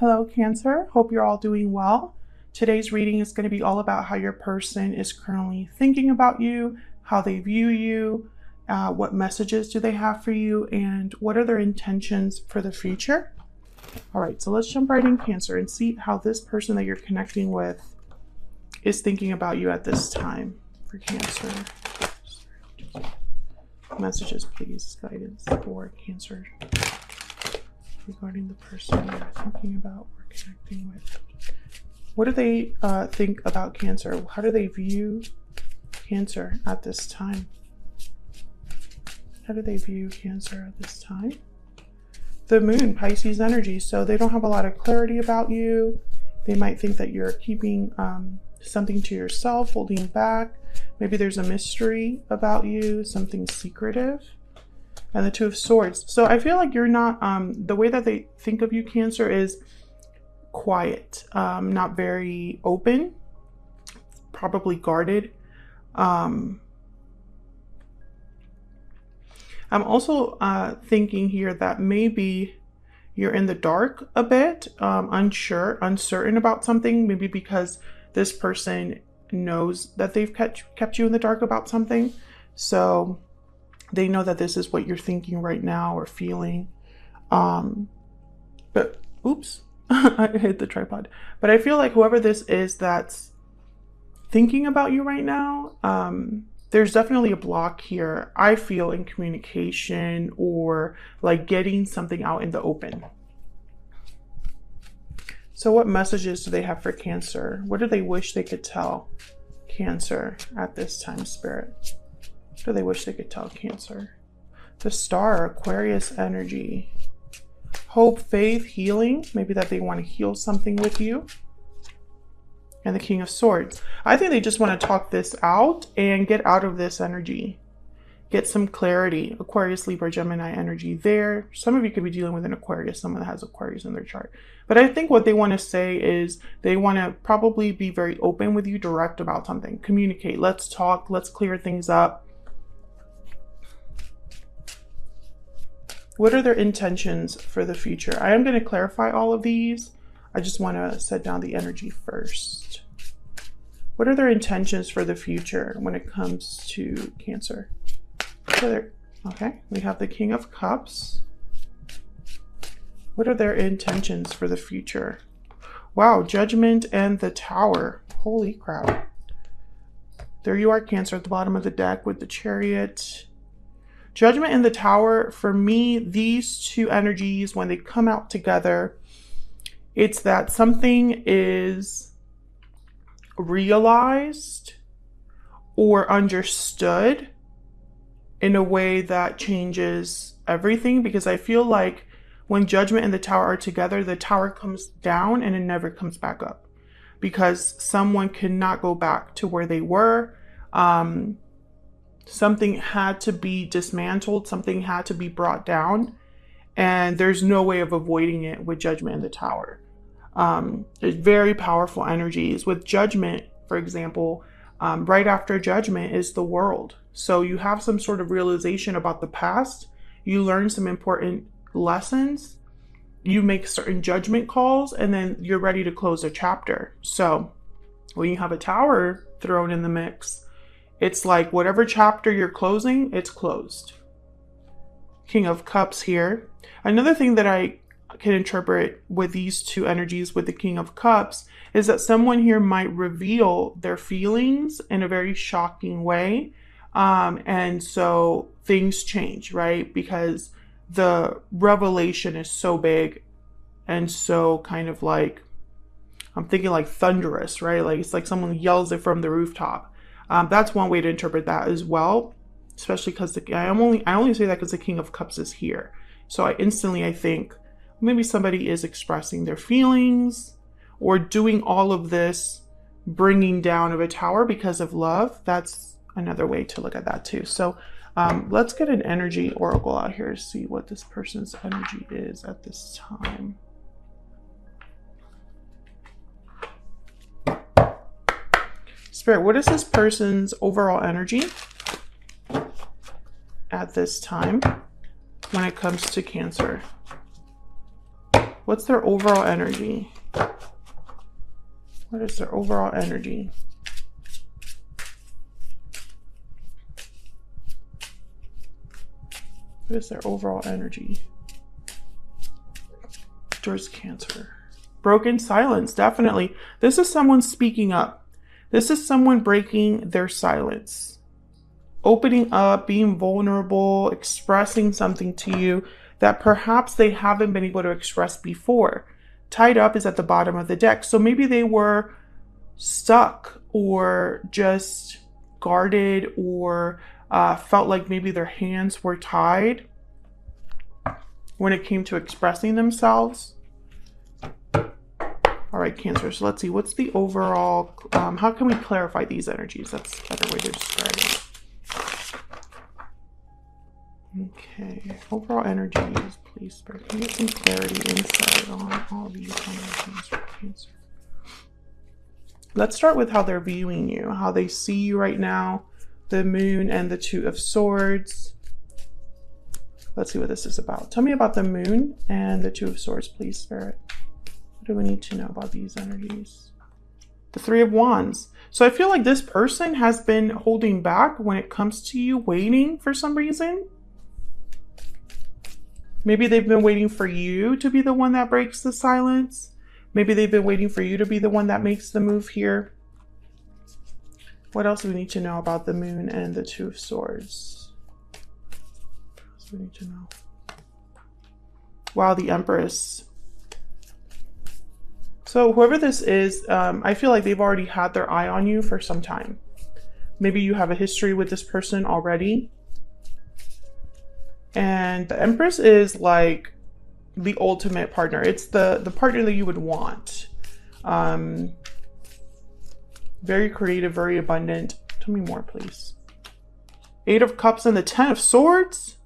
Hello, Cancer. Hope you're all doing well. Today's reading is going to be all about how your person is currently thinking about you, how they view you, what messages do they have for you, and what are their intentions for the future. All right, so let's jump right in, Cancer, and see how this person that you're connecting with is thinking about you at this time for Cancer. Messages, please, guidance for Cancer regarding the person you're thinking about or connecting with. What do they think about Cancer? How do they view Cancer at this time? How do they view Cancer at this time? The Moon, Pisces energy. So they don't have a lot of clarity about you. They might think that you're keeping something to yourself, holding back. Maybe there's a mystery about you, something secretive. And the Two of Swords. So I feel like you're not, the way that they think of you, Cancer, is quiet, not very open, probably guarded. I'm also thinking here that maybe you're in the dark a bit, uncertain about something, maybe because this person knows that they've kept you in the dark about something. So they know that this is what you're thinking right now or feeling. But oops, I hit the tripod. But I feel like whoever this is that's thinking about you right now, there's definitely a block here, I feel, in communication or like getting something out in the open. So what messages do they have for Cancer? What do they wish they could tell Cancer at this time, Spirit? What do they wish they could tell Cancer? The Star, Aquarius energy. Hope, faith, healing. Maybe that they want to heal something with you. And the King of Swords. I think they just want to talk this out and get out of this energy. Get some clarity. Aquarius, Libra, Gemini energy there. Some of you could be dealing with an Aquarius, someone that has Aquarius in their chart. But I think what they want to say is they want to probably be very open with you, direct about something. Communicate. Let's talk. Let's clear things up. What are their intentions for the future? I am going to clarify all of these. I just want to set down the energy first. What are their intentions for the future when it comes to Cancer? Okay, we have the King of Cups. What are their intentions for the future? Wow, Judgment and the Tower. Holy crap. There you are, Cancer, at the bottom of the deck with the Chariot. Judgment and the Tower, for me, these two energies, when they come out together, it's that something is realized or understood in a way that changes everything. Because I feel like when Judgment and the Tower are together, the Tower comes down and it never comes back up. Because someone cannot go back to where they were. Something had to be dismantled. Something had to be brought down. And there's no way of avoiding it with Judgment and the Tower. There's very powerful energies. With Judgment, for example, right after Judgment is the World. So you have some sort of realization about the past. You learn some important lessons. You make certain judgment calls, and then you're ready to close a chapter. So when you have a Tower thrown in the mix, it's like whatever chapter you're closing, it's closed. King of Cups here. Another thing that I can interpret with these two energies with the King of Cups is that someone here might reveal their feelings in a very shocking way. And so things change, right? Because the revelation is so big and so kind of like, I'm thinking like thunderous, right? Like it's like someone yells it from the rooftop. That's one way to interpret that as well, especially because I only say that because the King of Cups is here. So I think maybe somebody is expressing their feelings or doing all of this bringing down of a tower because of love. That's another way to look at that too. So let's get an energy oracle out here to see what this person's energy is at this time. Spirit, what is this person's overall energy at this time when it comes to Cancer? What's their overall energy? What is their overall energy? What is their overall energy towards Cancer? Broken silence, definitely. This is someone speaking up. This is someone breaking their silence. Opening up, being vulnerable, expressing something to you that perhaps they haven't been able to express before. Tied up is at the bottom of the deck. So maybe they were stuck or just guarded or felt like maybe their hands were tied when it came to expressing themselves. All right, Cancer, so let's see, what's the overall, how can we clarify these energies? That's a better way to describe it. Okay, overall energies, please, Spirit. Can you get some clarity, insight on all these energies for Cancer? Let's start with how they're viewing you, how they see you right now. The Moon and the Two of Swords. Let's see what this is about. Tell me about the Moon and the Two of Swords, please, Spirit. What do we need to know about these energies? The Three of Wands. So I feel like this person has been holding back when it comes to you, waiting for some reason. Maybe they've been waiting for you to be the one that breaks the silence. Maybe they've been waiting for you to be the one that makes the move here. What else do we need to know about the Moon and the Two of Swords? What else do we need to know? Wow, the Empress. So whoever this is, I feel like they've already had their eye on you for some time. Maybe you have a history with this person already. And the Empress is like the ultimate partner. It's the partner that you would want. Very creative, very abundant. Tell me more, please. Eight of Cups and the Ten of Swords.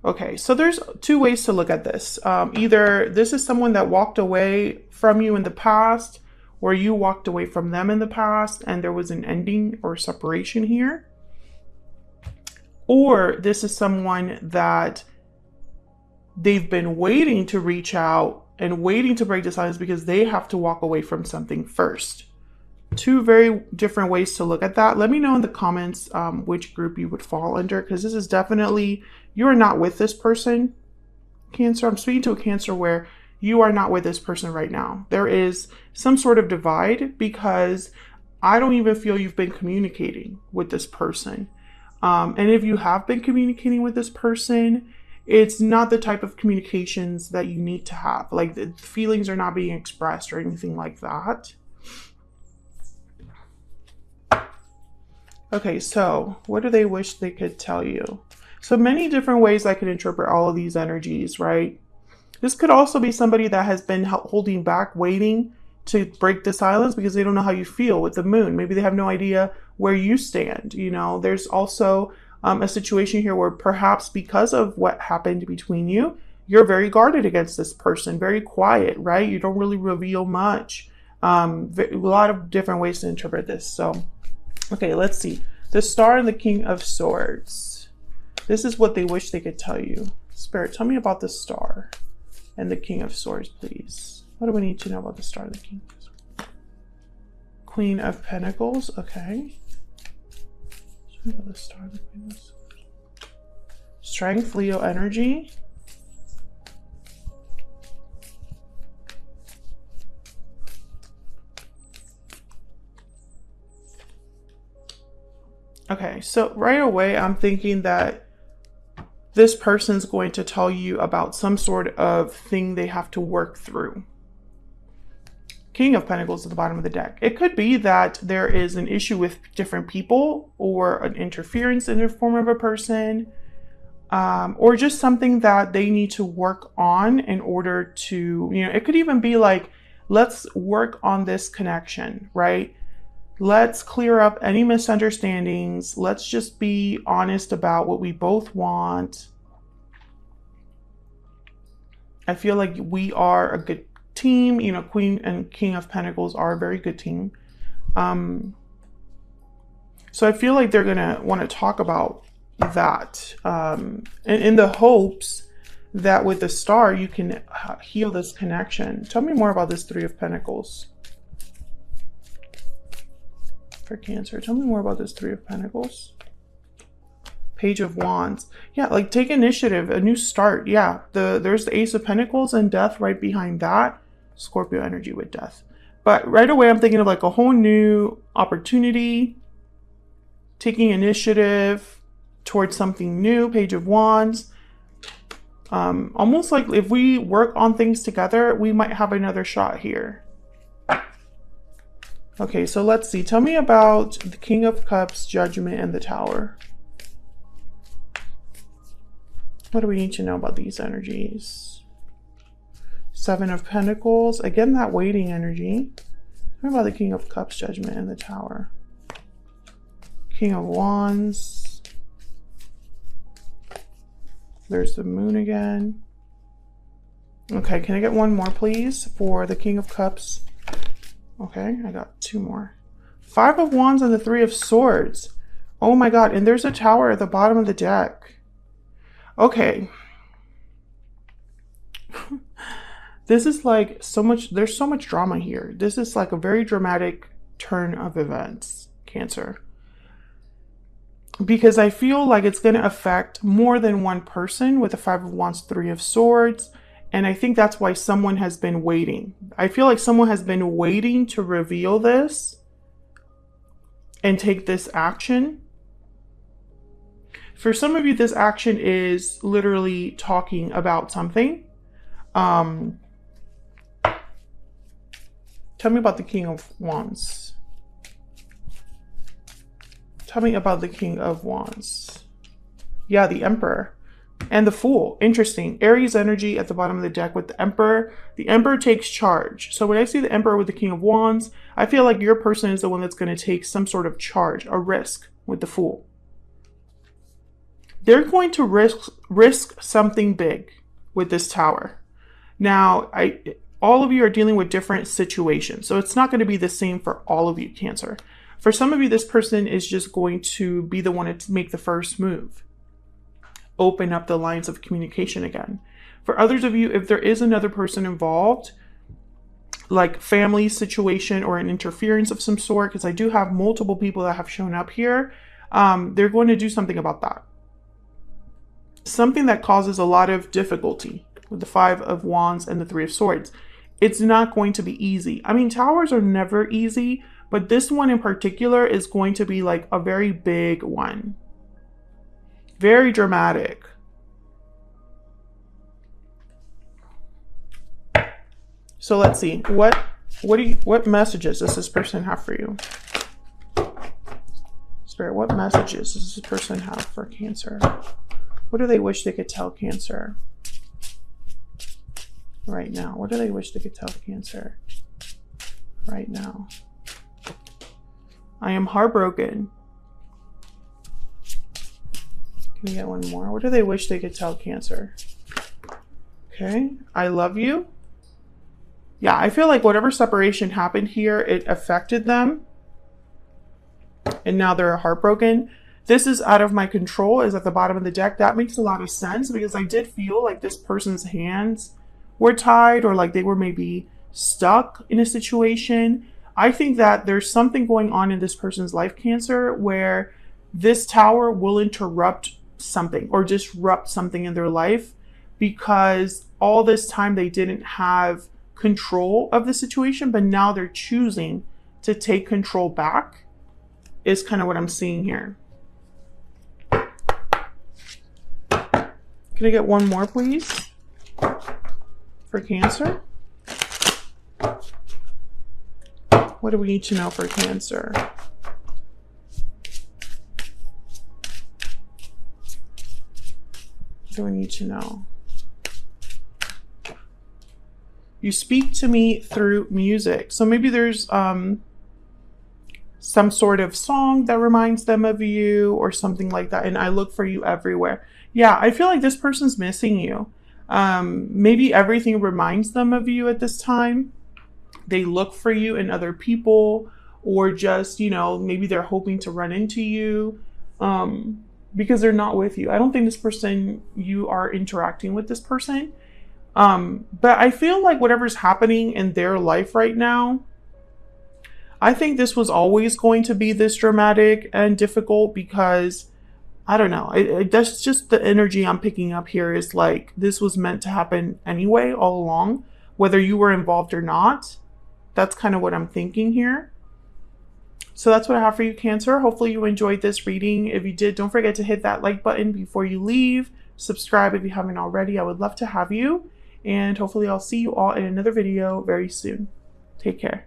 Okay, so there's two ways to look at this. Either this is someone that walked away from you in the past, or you walked away from them in the past, and there was an ending or separation here. Or this is someone that they've been waiting to reach out and waiting to break the silence because they have to walk away from something first. Two very different ways to look at that. Let me know in the comments which group you would fall under, because this is definitely, you are not with this person, Cancer. I'm speaking to a Cancer where you are not with this person right now. There is some sort of divide because I don't even feel you've been communicating with this person. And if you have been communicating with this person, it's not the type of communications that you need to have. Like the feelings are not being expressed or anything like that. Okay, so what do they wish they could tell you? So many different ways I could interpret all of these energies, right? This could also be somebody that has been holding back, waiting to break the silence because they don't know how you feel with the Moon. Maybe they have no idea where you stand. You know, there's also a situation here where perhaps because of what happened between you, you're very guarded against this person, very quiet, right? You don't really reveal much. A lot of different ways to interpret this. So, okay, let's see. The Star and the King of Swords. This is what they wish they could tell you. Spirit, tell me about the Star and the King of Swords, please. What do we need to know about the Star and the King of Swords? Queen of Pentacles, okay. Tell me about the Star and the Queen of Swords. Strength, Leo energy. Okay, so right away, I'm thinking that this person's going to tell you about some sort of thing they have to work through. King of Pentacles at the bottom of the deck. It could be that there is an issue with different people or an interference in the form of a person, or just something that they need to work on in order to, you know, it could even be like, let's work on this connection, right? Let's clear up any misunderstandings. Let's just be honest about what we both want. I feel like we are a good team. You know, Queen and King of Pentacles are a very good team. So I feel like they're going to want to talk about that in the hopes that with the star, you can heal this connection. Tell me more about this Three of Pentacles for Cancer. Tell me more about this Three of Pentacles. Page of Wands. Yeah, like take initiative, a new start. Yeah, there's the Ace of Pentacles and Death right behind that. Scorpio energy with Death. But right away, I'm thinking of like a whole new opportunity, taking initiative towards something new. Page of Wands. Almost like if we work on things together, we might have another shot here. Okay, so let's see. Tell me about the King of Cups, Judgment, and the Tower. What do we need to know about these energies? Seven of Pentacles. Again, that waiting energy. Tell me about the King of Cups, Judgment, and the Tower. King of Wands. There's the Moon again. Okay, can I get one more, please, for the King of Cups? Okay, I got two more. Five of Wands and the Three of Swords. Oh my God, and there's a Tower at the bottom of the deck. Okay. This is like so much, there's so much drama here. This is like a very dramatic turn of events, Cancer. Because I feel like it's going to affect more than one person with the Five of Wands, Three of Swords. And I think that's why someone has been waiting. I feel like someone has been waiting to reveal this and take this action. For some of you, this action is literally talking about something. Tell me about the King of Wands. Tell me about the King of Wands. Yeah, the Emperor and the Fool. Interesting. Aries energy at the bottom of the deck with the Emperor. The Emperor takes charge. So when I see the Emperor with the King of Wands, I feel like your person is the one that's going to take some sort of charge, a risk with the Fool. They're going to risk something big with this Tower. Now, all of you are dealing with different situations, so it's not going to be the same for all of you, Cancer. For some of you, this person is just going to be the one to make the first move. Open up the lines of communication again. For others of you, if there is another person involved, like family situation or an interference of some sort, because I do have multiple people that have shown up here, they're going to do something about that. Something that causes a lot of difficulty with the Five of Wands and the Three of Swords. It's not going to be easy. I mean, towers are never easy, but this one in particular is going to be like a very big one. Very dramatic. So let's see. What messages does this person have for you? Spirit, what messages does this person have for Cancer? What do they wish they could tell Cancer right now? What do they wish they could tell Cancer right now? I am heartbroken. Can we get one more? What do they wish they could tell Cancer? Okay, I love you. Yeah, I feel like whatever separation happened here, it affected them. And now they're heartbroken. This is out of my control, is at the bottom of the deck. That makes a lot of sense because I did feel like this person's hands were tied or like they were maybe stuck in a situation. I think that there's something going on in this person's life, Cancer, where this Tower will interrupt something or disrupt something in their life because all this time they didn't have control of the situation, but now they're choosing to take control back is kind of what I'm seeing here. Can I get one more, please, for Cancer? What do we need to know for Cancer? What do we need to know? You speak to me through music. So maybe there's some sort of song that reminds them of you or something like that. And I look for you everywhere. Yeah, I feel like this person's missing you. Maybe everything reminds them of you at this time. They look for you in other people or just, you know, maybe they're hoping to run into you. because they're not with you. I don't think this person, you are interacting with this person. But I feel like whatever's happening in their life right now, I think this was always going to be this dramatic and difficult because I don't know. That's just the energy I'm picking up here is like this was meant to happen anyway, all along, whether you were involved or not. That's kind of what I'm thinking here. So that's what I have for you, Cancer. Hopefully you enjoyed this reading. If you did, don't forget to hit that like button before you leave. Subscribe if you haven't already. I would love to have you. And hopefully I'll see you all in another video very soon. Take care.